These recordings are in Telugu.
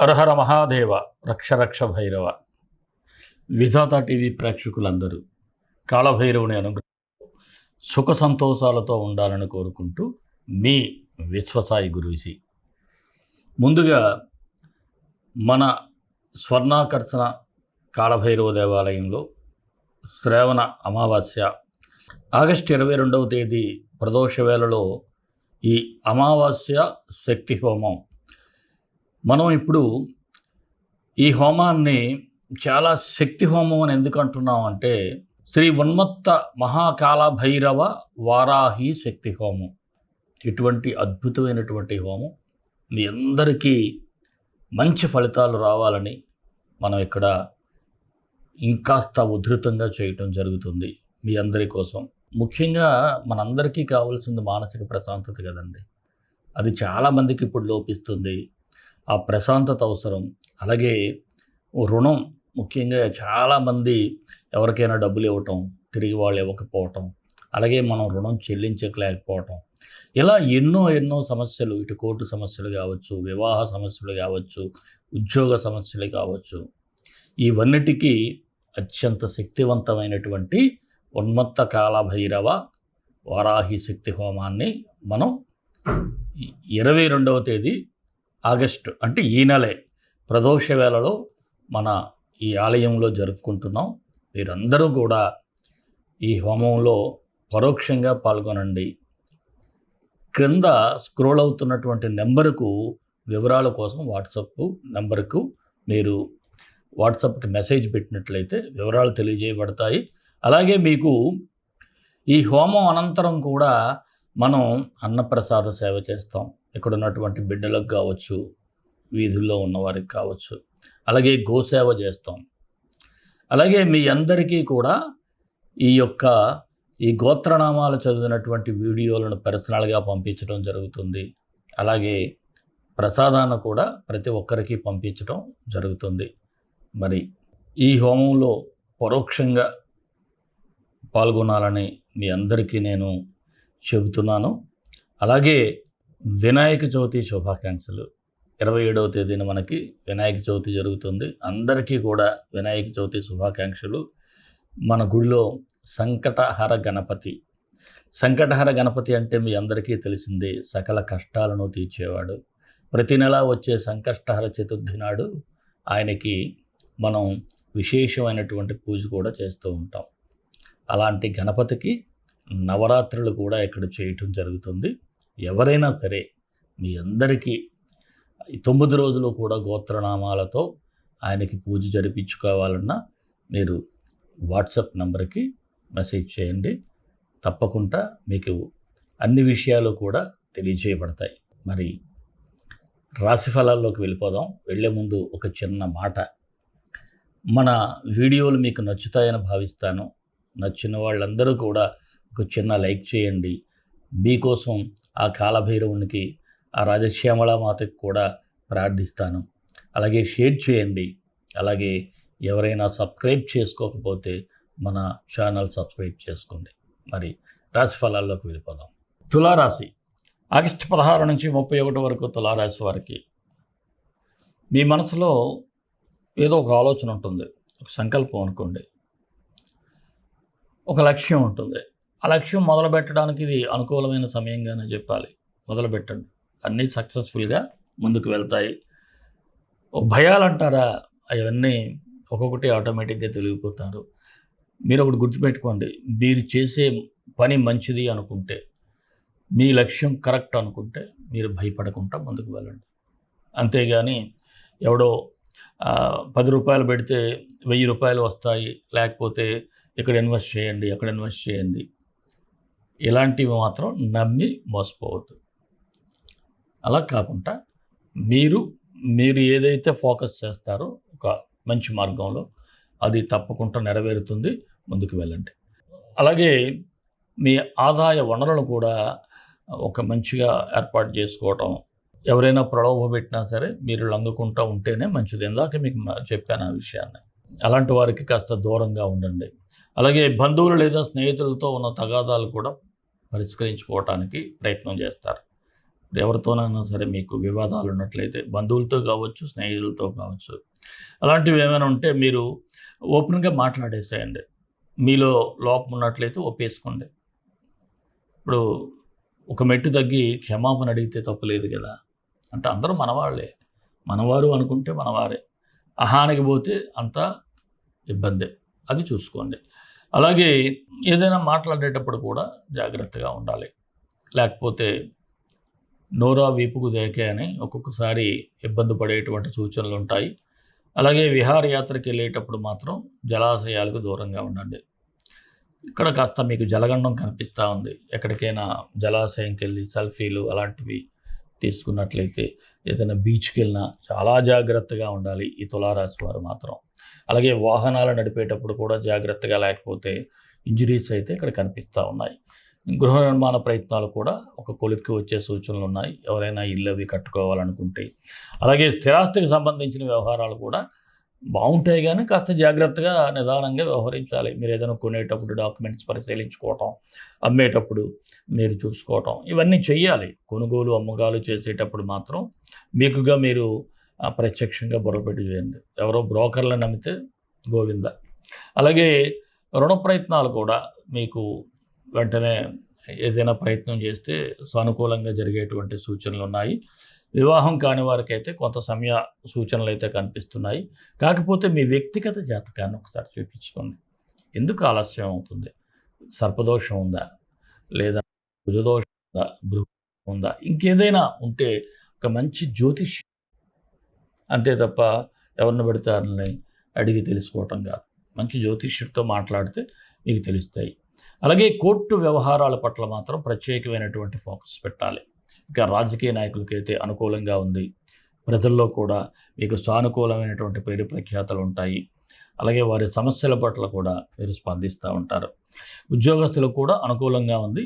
హరహర మహాదేవ, రక్ష రక్ష భైరవ. విధాత టీవీ ప్రేక్షకులందరూ కాళభైరవుని అనుగ్రహం సుఖ సంతోషాలతో ఉండాలని కోరుకుంటూ మీ విశ్వసాయి గురూజీ. ముందుగా మన స్వర్ణాకర్షణ కాళభైరవ దేవాలయంలో శ్రావణ అమావాస్య ఆగస్టు 22వ తేదీ ప్రదోష వేళలో ఈ అమావాస్య శక్తి హోమం. మనం ఇప్పుడు ఈ హోమాన్ని చాలా శక్తి హోమం అని ఎందుకు అంటున్నాం అంటే, శ్రీ ఉన్మత్త మహాకాళ భైరవ వారాహి శక్తి హోమం. ఇటువంటి అద్భుతమైనటువంటి హోమం మీ అందరికీ మంచి ఫలితాలు రావాలని మనం ఇక్కడ ఇంకాస్త ఉధృతంగా చేయటం జరుగుతుంది మీ అందరి కోసం. ముఖ్యంగా మనందరికీ కావాల్సింది మానసిక ప్రశాంతత కదండి. అది చాలామందికి ఇప్పుడు లోపిస్తుంది. ఆ ప్రశాంతత అవసరం. అలాగే రుణం, ముఖ్యంగా చాలామంది ఎవరికైనా డబ్బులు ఇవ్వటం, తిరిగి వాళ్ళు ఇవ్వకపోవటం, అలాగే మనం రుణం చెల్లించలేకపోవటం, ఇలా ఎన్నో సమస్యలు, ఇటు కోర్టు సమస్యలు కావచ్చు, వివాహ సమస్యలు కావచ్చు, ఉద్యోగ సమస్యలు కావచ్చు, ఇవన్నిటికీ అత్యంత శక్తివంతమైనటువంటి ఉన్మత్త కాళభైరవ వారాహి శక్తి హోమాన్ని మనం 22వ తేదీ ఆగస్టు, అంటే ఈ నెలే ప్రదోష వేళలో మన ఈ ఆలయంలో జరుపుకుంటున్నాం. మీరందరూ కూడా ఈ హోమంలో పరోక్షంగా పాల్గొనండి. క్రింద స్క్రోల్ అవుతున్నటువంటి నెంబరుకు వివరాల కోసం వాట్సాప్ నెంబర్కు మీరు వాట్సాప్కి మెసేజ్ పెట్టినట్లయితే వివరాలు తెలియజేయబడతాయి. అలాగే మీకు ఈ హోమం అనంతరం కూడా మనం అన్నప్రసాద సేవ చేస్తాం. ఇక్కడ ఉన్నటువంటి బిడ్డలకు కావచ్చు, వీధుల్లో ఉన్నవారికి కావచ్చు, అలాగే గోసేవ చేస్తాం. అలాగే మీ అందరికీ కూడా ఈ గోత్రనామాలు చదివినటువంటి వీడియోలను పర్సనల్గా పంపించడం జరుగుతుంది. అలాగే ప్రసాదాన్ని కూడా ప్రతి ఒక్కరికి పంపించడం జరుగుతుంది. మరి ఈ హోమంలో పరోక్షంగా పాల్గొనాలని మీ అందరికీ నేను చెబుతున్నాను. అలాగే వినాయక చవితి శుభాకాంక్షలు. 27వ తేదీన మనకి వినాయక చవితి జరుగుతుంది. అందరికీ కూడా వినాయక చవితి శుభాకాంక్షలు. మన గుడిలో సంకటహర గణపతి అంటే మీ అందరికీ తెలిసిందే, సకల కష్టాలను తీర్చేవాడు. ప్రతి నెల వచ్చే సంకష్టహర చతుర్థి నాడు ఆయనకి మనం విశేషమైనటువంటి పూజ కూడా చేస్తూ ఉంటాం. అలాంటి గణపతికి నవరాత్రులు కూడా ఇక్కడ చేయటం జరుగుతుంది. ఎవరైనా సరే మీ అందరికీ 9 రోజులు కూడా గోత్రనామాలతో ఆయనకి పూజ జరిపించుకోవాలన్నా మీరు వాట్సాప్ నెంబర్కి మెసేజ్ చేయండి. తప్పకుండా మీకు అన్ని విషయాలు కూడా తెలియజేయబడతాయి. మరి రాశి ఫలాల్లోకి వెళ్ళిపోదాం. వెళ్ళే ముందు ఒక చిన్న మాట. మన వీడియోలు మీకు నచ్చుతాయని భావిస్తాను. నచ్చిన వాళ్ళందరూ కూడా ఒక చిన్న లైక్ చేయండి. మీకోసం ఆ కాళభైరవునికి, ఆ రాజశ్యామళమాతకి కూడా ప్రార్థిస్తాను. అలాగే షేర్ చేయండి. అలాగే ఎవరైనా సబ్స్క్రైబ్ చేసుకోకపోతే మన ఛానల్ సబ్స్క్రైబ్ చేసుకోండి. మరి రాశి ఫలాల్లోకి వెళ్ళిపోదాం. తులారాశి ఆగస్టు 16 నుంచి 31 వరకు తులారాశి వారికి మీ మనసులో ఏదో ఒక ఆలోచన ఉంటుంది, ఒక సంకల్పం అనుకోండి, ఒక లక్ష్యం ఉంటుంది. ఆ లక్ష్యం మొదలు పెట్టడానికి ఇది అనుకూలమైన సమయంగానే చెప్పాలి. మొదలు పెట్టండి, అన్నీ సక్సెస్ఫుల్గా ముందుకు వెళ్తాయి. భయాలు అంటారా, అవన్నీ ఒక్కొక్కటి ఆటోమేటిక్గా తెలిగిపోతారు. మీరు ఒకటి గుర్తుపెట్టుకోండి, మీరు చేసే పని మంచిది అనుకుంటే, మీ లక్ష్యం కరెక్ట్ అనుకుంటే మీరు భయపడకుండా ముందుకు వెళ్ళండి. అంతేగాని ఎవడో 10 రూపాయలు పెడితే 1000 రూపాయలు వస్తాయి, లేకపోతే ఇక్కడ ఇన్వెస్ట్ చేయండి, అక్కడ ఇన్వెస్ట్ చేయండి, ఇలాంటివి మాత్రం నమ్మి మోసపోవద్దు. అలా కాకుండా మీరు ఏదైతే ఫోకస్ చేస్తారో ఒక మంచి మార్గంలో అది తప్పకుండా నెరవేరుతుంది. ముందుకు వెళ్ళండి. అలాగే మీ ఆదాయ వనరులను కూడా ఒక మంచిగా ఏర్పాటు చేసుకోవటం. ఎవరైనా ప్రలోభ పెట్టినా సరే మీరు లొంగకుండా ఉంటేనే మంచిది. ఇందాక మీకు చెప్పాను ఆ విషయాన్ని. అలాంటి వారికి కాస్త దూరంగా ఉండండి. అలాగే బంధువులు లేదా స్నేహితులతో ఉన్న తగాదాలు కూడా పరిష్కరించుకోవటానికి ప్రయత్నం చేస్తారు. ఎవరితోనైనా సరే మీకు వివాదాలు ఉన్నట్లయితే బంధువులతో కావచ్చు, స్నేహితులతో కావచ్చు, అలాంటివి ఏమైనా ఉంటే మీరు ఓపెన్‌గా మాట్లాడేసేయండి. మీలో లోపం ఉన్నట్లయితే ఒప్పేసుకోండి. ఇప్పుడు ఒక మెట్టు తగ్గి క్షమాపణ అడిగితే తప్పు లేదు కదా! అంటే అందరూ మనవాళ్ళే. మనవారు అనుకుంటే మనవారే. అహానికి పోతే అంతా ఇబ్బందే. అది చూసుకోండి. అలాగే ఏదైనా మాట్లాడేటప్పుడు కూడా జాగ్రత్తగా ఉండాలి. లేకపోతే నోరా వీపుకు దేకే అని ఒక్కొక్కసారి ఇబ్బంది పడేటువంటి సూచనలుంటాయి. అలాగే విహారయాత్రకెళ్ళేటప్పుడు మాత్రం జలాశయాలకు దూరంగా ఉండండి. ఇక్కడ కాస్త మీకు జలగండం కనిపిస్తూ ఉంది. ఎక్కడికైనా జలాశయంకెళ్ళి సెల్ఫీలు అలాంటివి తీసుకున్నట్లయితే, ఏదైనా బీచ్‌కెళ్ళినా చాలా జాగ్రత్తగా ఉండాలి ఈ తులారాశి వారు మాత్రం. అలాగే వాహనాలు నడిపేటప్పుడు కూడా జాగ్రత్తగా లేకపోతే ఇంజురీస్ అయితే ఇక్కడ కనిపిస్తూ ఉన్నాయి. గృహ నిర్మాణ ప్రయత్నాలు కూడా ఒక కొలిక్కి వచ్చే సూచనలున్నాయి. ఎవరైనా ఇల్లు అవి కట్టుకోవాలనుకుంటే. అలాగే స్థిరాస్తికి సంబంధించిన వ్యవహారాలు కూడా బావుంటాయి గానీ, కాస్త జాగ్రత్తగా నిదానంగా వ్యవహరించాలి. మీరేదైనా కొనేటప్పుడు డాక్యుమెంట్స్ పరిశీలించుకోవటం, అమ్మేటప్పుడు మీరు చూసుకోవటం, ఇవన్నీ చెయ్యాలి. కొనుగోలు, అమ్మకాలు చేసేటప్పుడు మాత్రం మీకుగా మీరు ప్రత్యక్షంగా బుర్రపెట్టి చేయండి. ఎవరో బ్రోకర్‌లను నమ్మితే గోవిందా. అలాగే రుణ ప్రయత్నాలు కూడా మీకు వెంటనే ఏదైనా ప్రయత్నం చేస్తే సానుకూలంగా జరిగేటువంటి సూచనలున్నాయి. వివాహం కాని వారికైతే కొంత సమయ సూచనలైతే కనిపిస్తున్నాయి. కాకపోతే మీ వ్యక్తిగత జాతకాన్ని ఒకసారి చూపించుకోండి. ఎందుకు ఆలస్యం అవుతుంది? సర్పదోషం ఉందా? లేదా కుజదోషం ఉందా? భృగు ఉందా? ఇంకేదైనా ఉంటే ఒక మంచి జ్యోతిష్యం, అంతే తప్ప ఎవరిని పడితే వారిని అడిగి తెలుసుకోవటం కాదు. మంచి జ్యోతిష్యుడితో మాట్లాడితే మీకు తెలుస్తాయి. అలాగే కోర్టు వ్యవహారాల పట్ల మాత్రం ప్రత్యేకమైనటువంటి ఫోకస్ పెట్టాలి. ఇంకా రాజకీయ నాయకులకైతే అనుకూలంగా ఉంది. ప్రజల్లో కూడా మీకు సానుకూలమైనటువంటి పేరు ప్రఖ్యాతలు ఉంటాయి. అలాగే వారి సమస్యల పట్ల కూడా మీరు స్పందిస్తూ ఉంటారు. ఉద్యోగస్తులకు కూడా అనుకూలంగా ఉంది.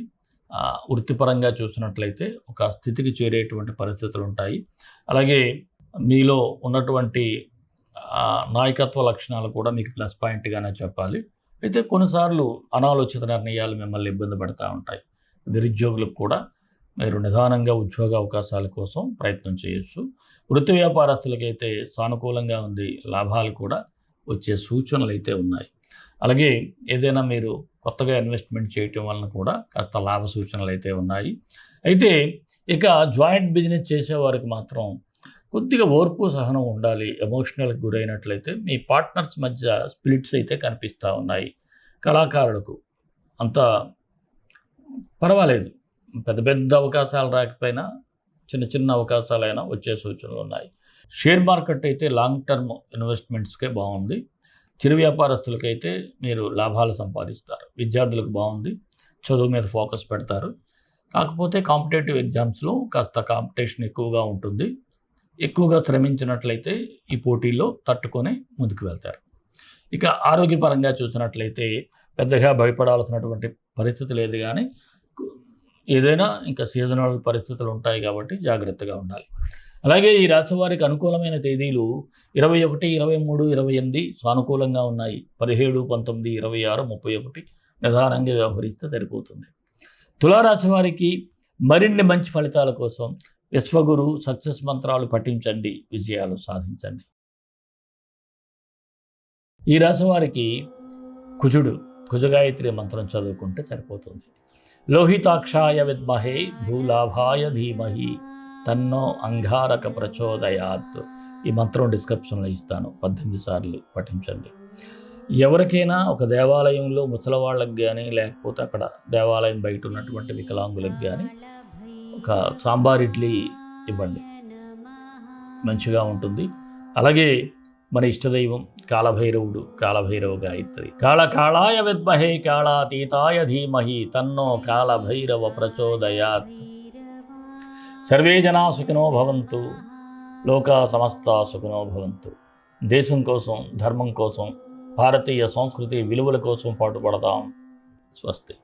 వృత్తిపరంగా చూసినట్లయితే ఒక స్థితికి చేరేటువంటి పరిస్థితులు ఉంటాయి. అలాగే మీలో ఉన్నటువంటి నాయకత్వ లక్షణాలు కూడా మీకు ప్లస్ పాయింట్‌గానే చెప్పాలి. అయితే కొన్నిసార్లు అనాలోచిత నిర్ణయాలు మిమ్మల్ని ఇబ్బంది పెడతా ఉంటాయి. నిరుద్యోగులకు కూడా మీరు నిదానంగా ఉద్యోగ అవకాశాల కోసం ప్రయత్నం చేయొచ్చు. వృత్తి వ్యాపారస్తులకైతే సానుకూలంగా ఉంది. లాభాలు కూడా వచ్చే సూచనలైతే ఉన్నాయి. అలాగే ఏదైనా మీరు కొత్తగా ఇన్వెస్ట్‌మెంట్ చేయటం వలన కూడా కాస్త లాభ సూచనలైతే ఉన్నాయి. అయితే ఇక జాయింట్ బిజినెస్ చేసేవారికి మాత్రం కొద్దిగా ఓర్పు, సహనం ఉండాలి. ఎమోషనల్‌కి గురైనట్లయితే మీ పార్ట్నర్స్ మధ్య స్ప్లిట్స్ అయితే కనిపిస్తూ ఉన్నాయి. కళాకారులకు అంత పర్వాలేదు. పెద్ద పెద్ద అవకాశాలు రాకపోయినా చిన్న చిన్న అవకాశాలైనా వచ్చే సూచనలు ఉన్నాయి. షేర్ మార్కెట్ అయితే లాంగ్ టర్మ్ ఇన్వెస్ట్మెంట్స్‌కే బాగుంది. చిరు వ్యాపారస్తులకైతే మీరు లాభాలు సంపాదిస్తారు. విద్యార్థులకు బాగుంది. చదువు మీద ఫోకస్ పెడతారు. కాకపోతే కాంపిటేటివ్ ఎగ్జామ్స్‌లో కాస్త కాంపిటీషన్ ఎక్కువగా ఉంటుంది. ఎక్కువగా శ్రమించినట్లయితే ఈ పోటీల్లో తట్టుకొని ముందుకు వెళ్తారు. ఇక ఆరోగ్యపరంగా చూసినట్లయితే పెద్దగా భయపడాల్సినటువంటి పరిస్థితి లేదు గానీ, ఏదైనా ఇంకా సీజనల్ పరిస్థితులు ఉంటాయి కాబట్టి జాగ్రత్తగా ఉండాలి. అలాగే ఈ రాశి వారికి అనుకూలమైన తేదీలు 21, 23, 28 సానుకూలంగా ఉన్నాయి. 17, 19, 26, 31 నిదానంగా వ్యవహరిస్తే సరిపోతుంది. తులారాశి వారికి మరిన్ని మంచి ఫలితాల కోసం విశ్వగురు సక్సెస్ మంత్రాలు పఠించండి, విజయాలు సాధించండి. ఈ రాశి వారికి కుజగాయత్రి మంత్రం చదువుకుంటే సరిపోతుంది. లోహితాక్షాయ విద్మహే భూలాభాయ ధీమహి తన్నో అంగారక ప్రచోదయాత్. ఈ మంత్రం డిస్క్రిప్షన్లో ఇస్తాను. 18 సార్లు పఠించండి. ఎవరికైనా ఒక దేవాలయంలో ముసలివాళ్ళకి కానీ, లేకపోతే అక్కడ దేవాలయం బయట ఉన్నటువంటి వికలాంగులకు కానీ ఒక సాంబార్ ఇడ్లీ ఇవ్వండి, మంచిగా ఉంటుంది. అలాగే మన ఇష్టదైవం కాలభైరవుడు, కాలభైరవ గాయత్రి. కాళకాళాయ విద్మహే కాళాతీతాయ ధీమహి తన్నో కాలభైరవ ప్రచోదయాత్. సర్వే జనా సుఖినో భవంతు, లోకా సమస్తా సుఖినో భవంతు. దేశం కోసం, ధర్మం కోసం, భారతీయ సంస్కృతి విలువల కోసం పాటుపడదాం. స్వస్తి.